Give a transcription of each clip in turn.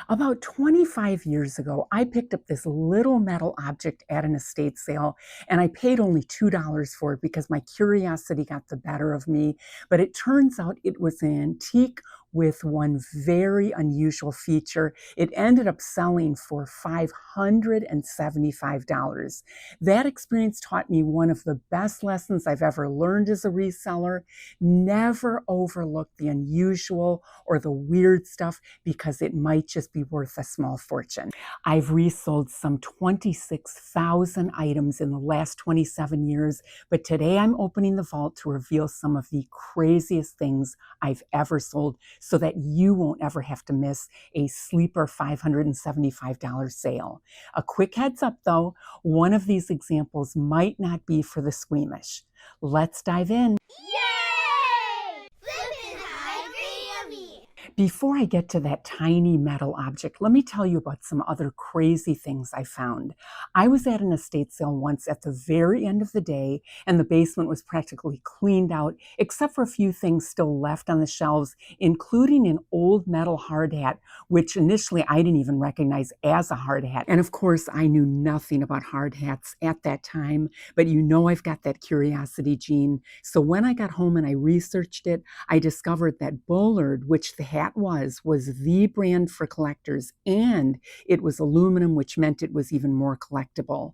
About 25 years ago, I picked up this little metal object at an estate sale, and I paid only $2 for it because my curiosity got the better of me. But it turns out it was an antique with one very unusual feature. It ended up selling for $575. That experience taught me one of the best lessons I've ever learned as a reseller. Never overlook the unusual or the weird stuff because it might just be worth a small fortune. I've resold some 26,000 items in the last 27 years, but today I'm opening the vault to reveal some of the craziest things I've ever sold so that you won't ever have to miss a sleeper $575 sale. A quick heads up though, one of these examples might not be for the squeamish. Let's dive in. Yay! Flippin' high yummy! Before I get to that tiny metal object, let me tell you about some other crazy things I found. I was at an estate sale once at the very end of the day, and the basement was practically cleaned out, except for a few things still left on the shelves, including an old metal hard hat, which initially I didn't even recognize as a hard hat. And of course, I knew nothing about hard hats at that time, but you know I've got that curiosity gene. So when I got home and I researched it, I discovered that Bullard, which the hat was the brand for collectors, and it was aluminum, which meant it was even more collectible.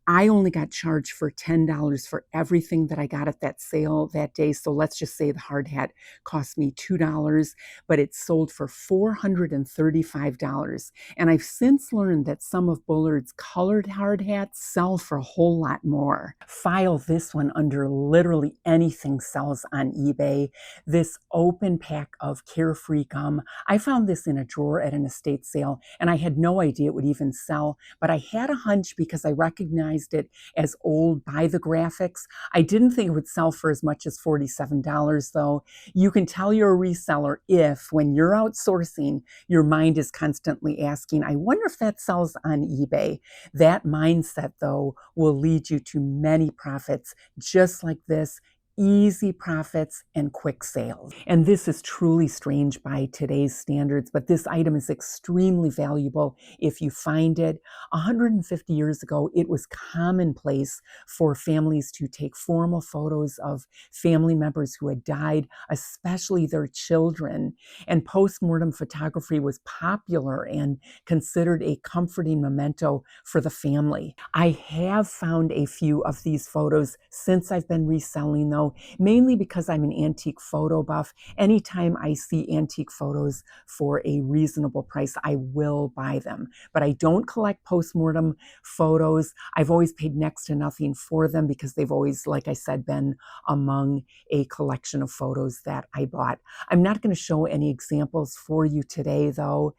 I only got charged for $10 for everything that I got at that sale that day. So let's just say the hard hat cost me $2, but it sold for $435. And I've since learned that some of Bullard's colored hard hats sell for a whole lot more. File this one under literally anything sells on eBay. This open pack of Carefree gum. I found this in a drawer at an estate sale, and I had no idea it would even sell, but I had a hunch because I recognized it as old by the graphics. I didn't think it would sell for as much as $47 though. You can tell you're a reseller if, when you're outsourcing, your mind is constantly asking, I wonder if that sells on eBay. That mindset though will lead you to many profits just like this. Easy profits and quick sales. And this is truly strange by today's standards, but this item is extremely valuable if you find it. 150 years ago, it was commonplace for families to take formal photos of family members who had died, especially their children. And post-mortem photography was popular and considered a comforting memento for the family. I have found a few of these photos since I've been reselling though, mainly because I'm an antique photo buff. Anytime I see antique photos for a reasonable price, I will buy them. But I don't collect post-mortem photos. I've always paid next to nothing for them because they've always, like I said, been among a collection of photos that I bought. I'm not going to show any examples for you today, though.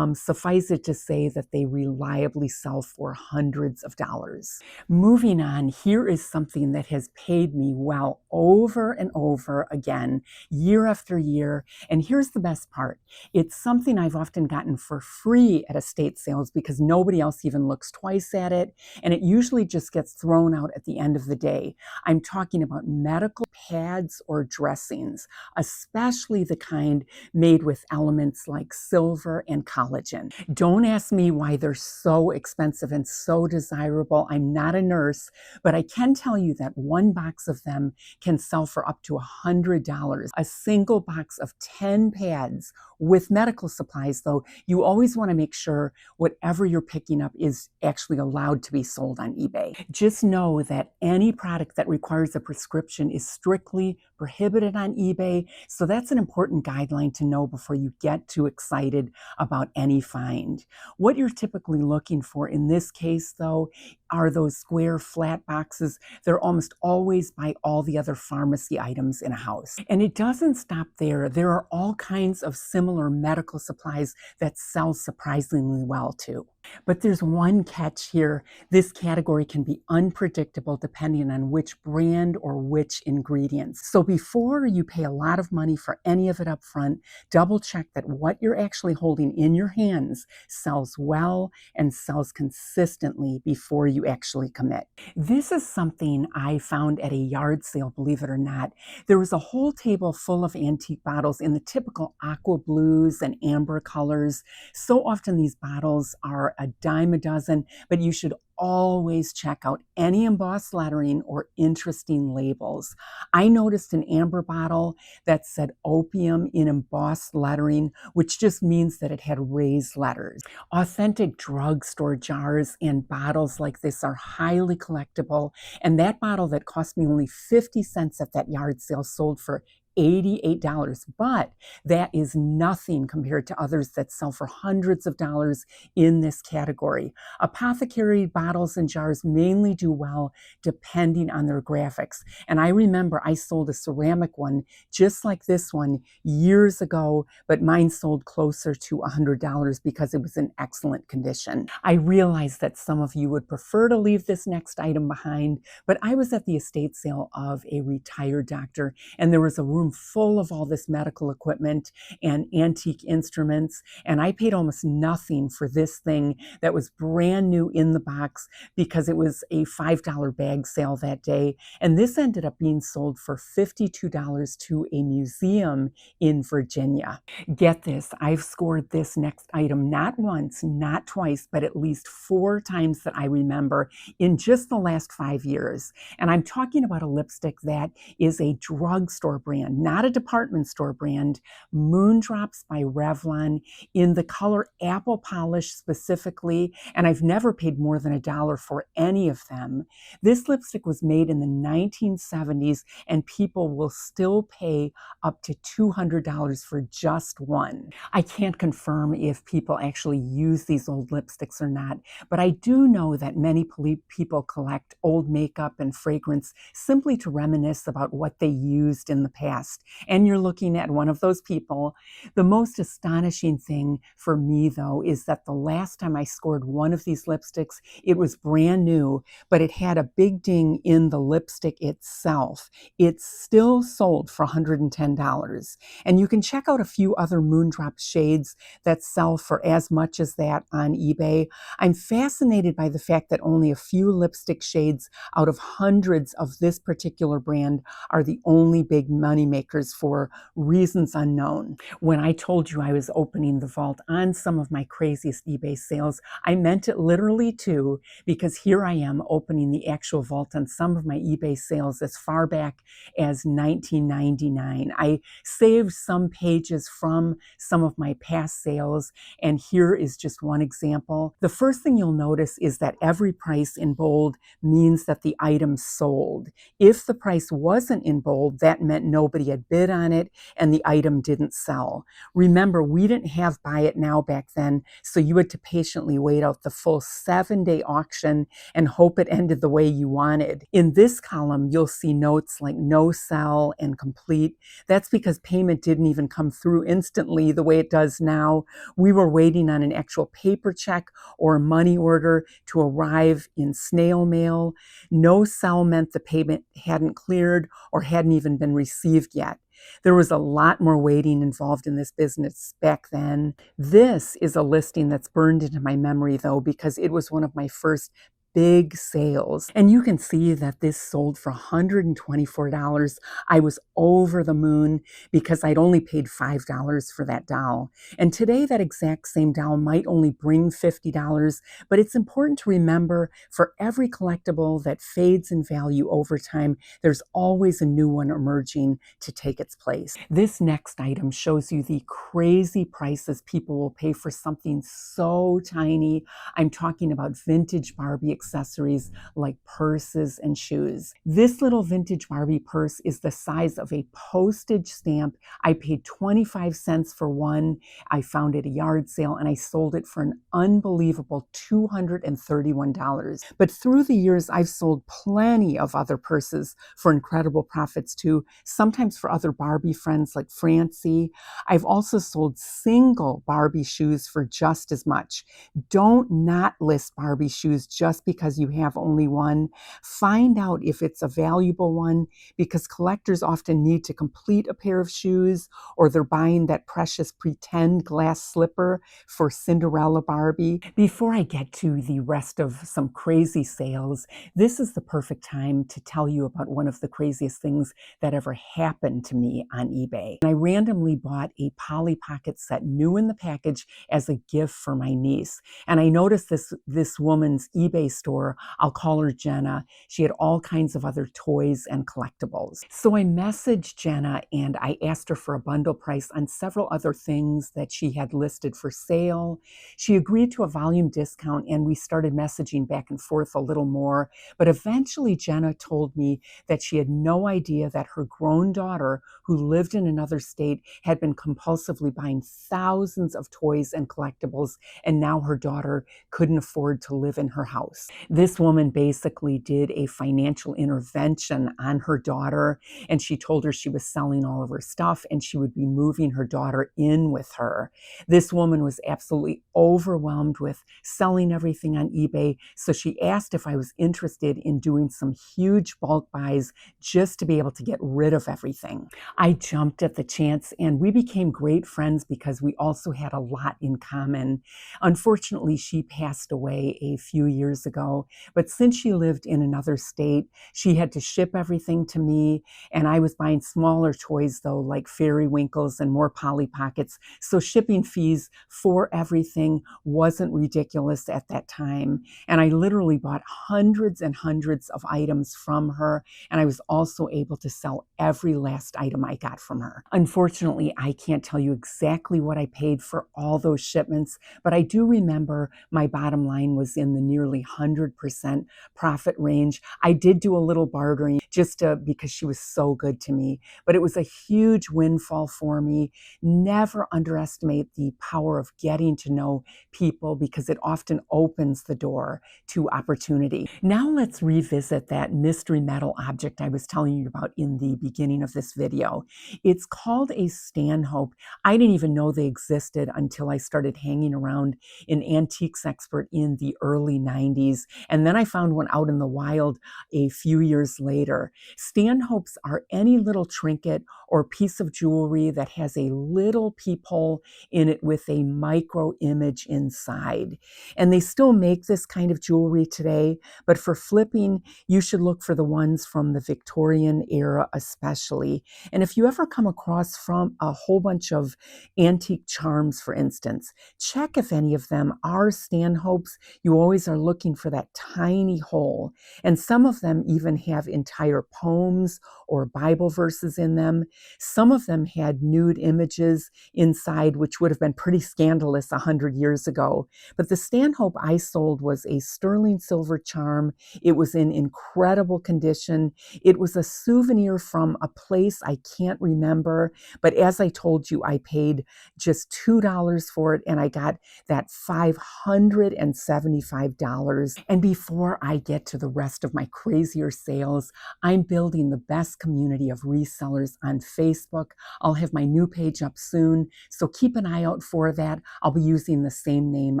Suffice it to say that they reliably sell for hundreds of dollars. Moving on, here is something that has paid me well over and over again, year after year. And here's the best part. It's something I've often gotten for free at estate sales because nobody else even looks twice at it. And it usually just gets thrown out at the end of the day. I'm talking about medical pads or dressings, especially the kind made with elements like silver and collagen. Don't ask me why they're so expensive and so desirable. I'm not a nurse, but I can tell you that one box of them can sell for up to $100. A single box of 10 pads with medical supplies, though, you always want to make sure whatever you're picking up is actually allowed to be sold on eBay. Just know that any product that requires a prescription is strictly prohibited on eBay, so that's an important guideline to know before you get too excited about any find. What you're typically looking for in this case, though, are those square flat boxes. They're almost always by all the other pharmacy items in a house. And it doesn't stop there. There are all kinds of similar medical supplies that sell surprisingly well too. But there's one catch here. This category can be unpredictable depending on which brand or which ingredients. So before you pay a lot of money for any of it up front, double check that what you're actually holding in your hands sells well and sells consistently before you actually commit. This is something I found at a yard sale, believe it or not. There was a whole table full of antique bottles in the typical aqua blues and amber colors. So often these bottles are a dime a dozen, but you should always check out any embossed lettering or interesting labels. I noticed an amber bottle that said opium in embossed lettering, which just means that it had raised letters. Authentic drugstore jars and bottles like this are highly collectible, and that bottle that cost me only 50 cents at that yard sale sold for $88, but that is nothing compared to others that sell for hundreds of dollars in this category. Apothecary bottles and jars mainly do well depending on their graphics. And I remember I sold a ceramic one just like this one years ago, but mine sold closer to $100 because it was in excellent condition. I realize that some of you would prefer to leave this next item behind, but I was at the estate sale of a retired doctor, and there was a room full of all this medical equipment and antique instruments, and I paid almost nothing for this thing that was brand new in the box because it was a $5 bag sale that day, and this ended up being sold for $52 to a museum in Virginia. Get this, I've scored this next item not once, not twice, but at least 4 times that I remember in just the last 5 years. And I'm talking about a lipstick that is a drugstore brand, not a department store brand, Moondrops by Revlon, in the color apple polish specifically, and I've never paid more than $1 for any of them. This lipstick was made in the 1970s, and people will still pay up to $200 for just one. I can't confirm if people actually use these old lipsticks or not, but I do know that many people collect old makeup and fragrance simply to reminisce about what they used in the past. And you're looking at one of those people. The most astonishing thing for me, though, is that the last time I scored one of these lipsticks, it was brand new, but it had a big ding in the lipstick itself. It's still sold for $110. And you can check out a few other Moondrop shades that sell for as much as that on eBay. I'm fascinated by the fact that only a few lipstick shades out of hundreds of this particular brand are the only big money makers for reasons unknown. When I told you I was opening the vault on some of my craziest eBay sales, I meant it literally too, because here I am opening the actual vault on some of my eBay sales as far back as 1999. I saved some pages from some of my past sales, and here is just one example. The first thing you'll notice is that every price in bold means that the item sold. If the price wasn't in bold, that meant nobody had bid on it and the item didn't sell. Remember, we didn't have buy it now back then, so you had to patiently wait out the full 7-day auction and hope it ended the way you wanted. In this column, you'll see notes like no sell and complete. That's because payment didn't even come through instantly the way it does now. We were waiting on an actual paper check or a money order to arrive in snail mail. No sell meant the payment hadn't cleared or hadn't even been received yet. There was a lot more waiting involved in this business back then. This is a listing that's burned into my memory, though, because it was one of my first big sales. And you can see that this sold for $124. I was over the moon because I'd only paid $5 for that doll. And today that exact same doll might only bring $50, but it's important to remember for every collectible that fades in value over time, there's always a new one emerging to take its place. This next item shows you the crazy prices people will pay for something so tiny. I'm talking about vintage Barbie accessories like purses and shoes. This little vintage Barbie purse is the size of a postage stamp. I paid 25 cents for one. I found it at a yard sale and I sold it for an unbelievable $231. But through the years, I've sold plenty of other purses for incredible profits too, sometimes for other Barbie friends like Francie. I've also sold single Barbie shoes for just as much. Don't not list Barbie shoes just because you have only one. Find out if it's a valuable one, because collectors often need to complete a pair of shoes, or they're buying that precious pretend glass slipper for Cinderella Barbie. Before I get to the rest of some crazy sales, this is the perfect time to tell you about one of the craziest things that ever happened to me on eBay. I randomly bought a Polly Pocket set new in the package as a gift for my niece. And I noticed this woman's eBay store, I'll call her Jenna. She had all kinds of other toys and collectibles. So I messaged Jenna and I asked her for a bundle price on several other things that she had listed for sale. She agreed to a volume discount and we started messaging back and forth a little more. But eventually Jenna told me that she had no idea that her grown daughter, who lived in another state, had been compulsively buying thousands of toys and collectibles, and now her daughter couldn't afford to live in her house. This woman basically did a financial intervention on her daughter, and she told her she was selling all of her stuff and she would be moving her daughter in with her. This woman was absolutely overwhelmed with selling everything on eBay, so she asked if I was interested in doing some huge bulk buys just to be able to get rid of everything. I jumped at the chance and we became great friends because we also had a lot in common. Unfortunately, she passed away a few years ago, but since she lived in another state, she had to ship everything to me, and I was buying smaller toys though, like Fairy Winkles and more Polly Pockets, so shipping fees for everything wasn't ridiculous at that time. And I literally bought hundreds and hundreds of items from her, and I was also able to sell every last item I got from her. Unfortunately, I can't tell you exactly what I paid for all those shipments, but I do remember my bottom line was in the nearly 100% profit range. I did do a little bartering just because she was so good to me, but it was a huge windfall for me. Never underestimate the power of getting to know people, because it often opens the door to opportunity. Now let's revisit that mystery metal object I was telling you about in the beginning of this video. It's called a Stanhope. I didn't even know they existed until I started hanging around an antiques expert in the early 90s. And then I found one out in the wild a few years later. Stanhopes are any little trinket or piece of jewelry that has a little peephole in it with a micro image inside. And they still make this kind of jewelry today, but for flipping, you should look for the ones from the Victorian era especially. And if you ever come across from a whole bunch of antique charms, for instance, check if any of them are Stanhopes. You always are looking for that tiny hole. And some of them even have entire poems or Bible verses in them. Some of them had nude images inside, which would have been pretty scandalous 100 years ago. But the Stanhope I sold was a sterling silver charm. It was in incredible condition. It was a souvenir from a place I can't remember, but as I told you, I paid just $2 for it, and I got that $575. And before I get to the rest of my crazier sales, I'm building the best community of resellers on Facebook. I'll have my new page up soon, so keep an eye out for that. I'll be using the same name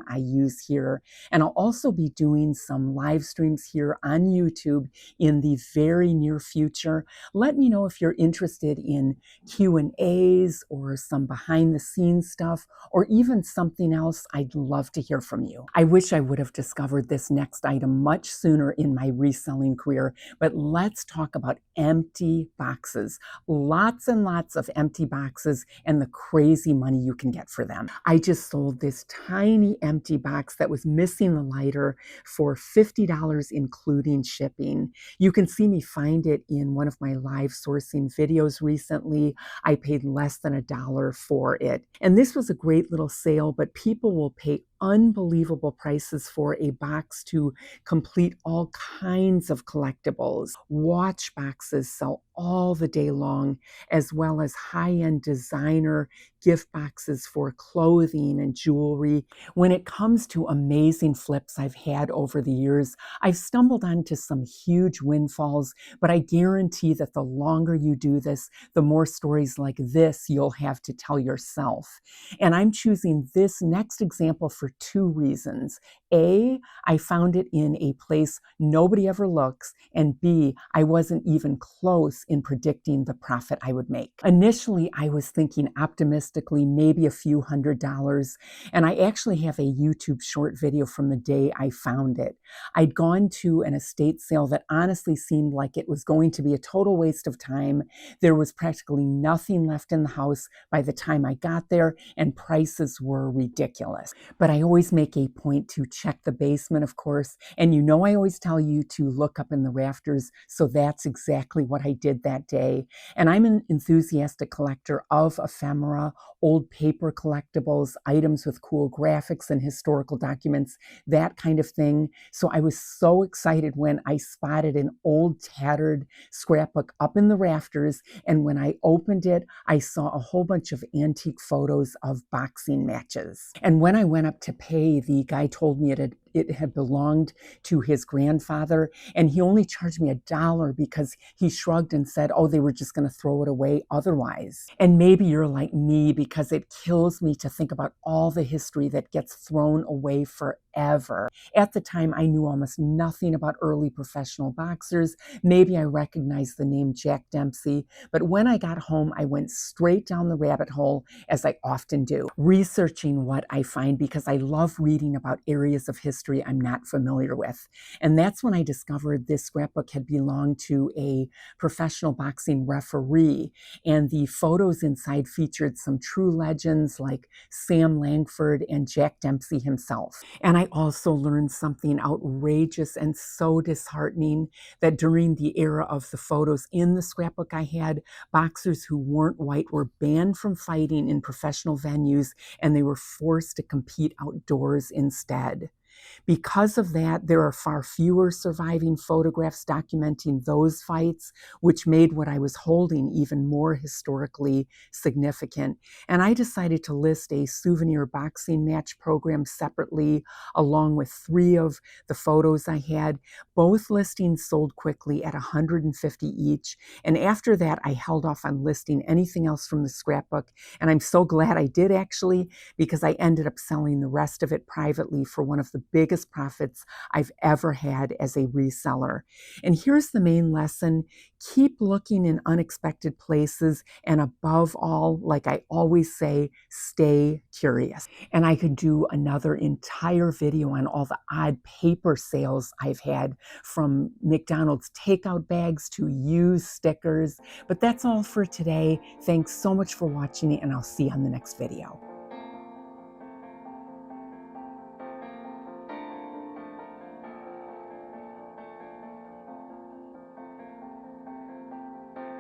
I use here, and I'll also be doing some live streams here on YouTube in the very near future. Let me know if you're interested in Q&As or some behind the scenes stuff, or even something else. I'd love to hear from you. I wish I would have discovered this next item much sooner in my reselling career, but let's talk about empty boxes. Lots and lots of empty boxes and the crazy money you can get for them. I just sold this tiny empty box that was missing the lighter for $50, including shipping. You can see me find it in one of my live sourcing videos recently. I paid less than $1 for it. And this was a great little sale, but people will pay unbelievable prices for a box to complete all kinds of collectibles. Watch boxes sell all the day long, as well as high-end designer gift boxes for clothing and jewelry. When it comes to amazing flips I've had over the years, I've stumbled onto some huge windfalls, but I guarantee that the longer you do this, the more stories like this you'll have to tell yourself. And I'm choosing this next example for two reasons. A, I found it in a place nobody ever looks, and B, I wasn't even close in predicting the profit I would make. Initially, I was thinking optimistically maybe a few $100s, and I actually have a YouTube short video from the day I found it. I'd gone to an estate sale that honestly seemed like it was going to be a total waste of time. There was practically nothing left in the house by the time I got there, and prices were ridiculous. But I always make a point to check the basement, of course, and you know I always tell you to look up in the rafters, so that's exactly what I did that day. And I'm an enthusiastic collector of ephemera, old paper collectibles, items with cool graphics and historical documents, that kind of thing. So I was so excited when I spotted an old tattered scrapbook up in the rafters, and when I opened it, I saw a whole bunch of antique photos of boxing matches. And when I went up to pay, the guy told me it had belonged to his grandfather, and he only charged me $1 because he shrugged and said, oh, they were just going to throw it away otherwise. And maybe you're like me, because it kills me to think about all the history that gets thrown away forever. At the time, I knew almost nothing about early professional boxers. Maybe I recognized the name Jack Dempsey, but when I got home, I went straight down the rabbit hole, as I often do, researching what I find, because I love reading about areas of history I'm not familiar with. And that's when I discovered this scrapbook had belonged to a professional boxing referee, and the photos inside featured some true legends like Sam Langford and Jack Dempsey himself. And I also learned something outrageous and so disheartening, that during the era of the photos in the scrapbook I had, boxers who weren't white were banned from fighting in professional venues, and they were forced to compete outdoors instead. Because of that, there are far fewer surviving photographs documenting those fights, which made what I was holding even more historically significant. And I decided to list a souvenir boxing match program separately, along with 3 of the photos I had. Both listings sold quickly at $150 each. And after that, I held off on listing anything else from the scrapbook. And I'm so glad I did, actually, because I ended up selling the rest of it privately for one of the biggest profits I've ever had as a reseller. And here's the main lesson: keep looking in unexpected places, and above all, like I always say, stay curious. And I could do another entire video on all the odd paper sales I've had, from McDonald's takeout bags to used stickers. But that's all for today. Thanks so much for watching, and I'll see you on the next video.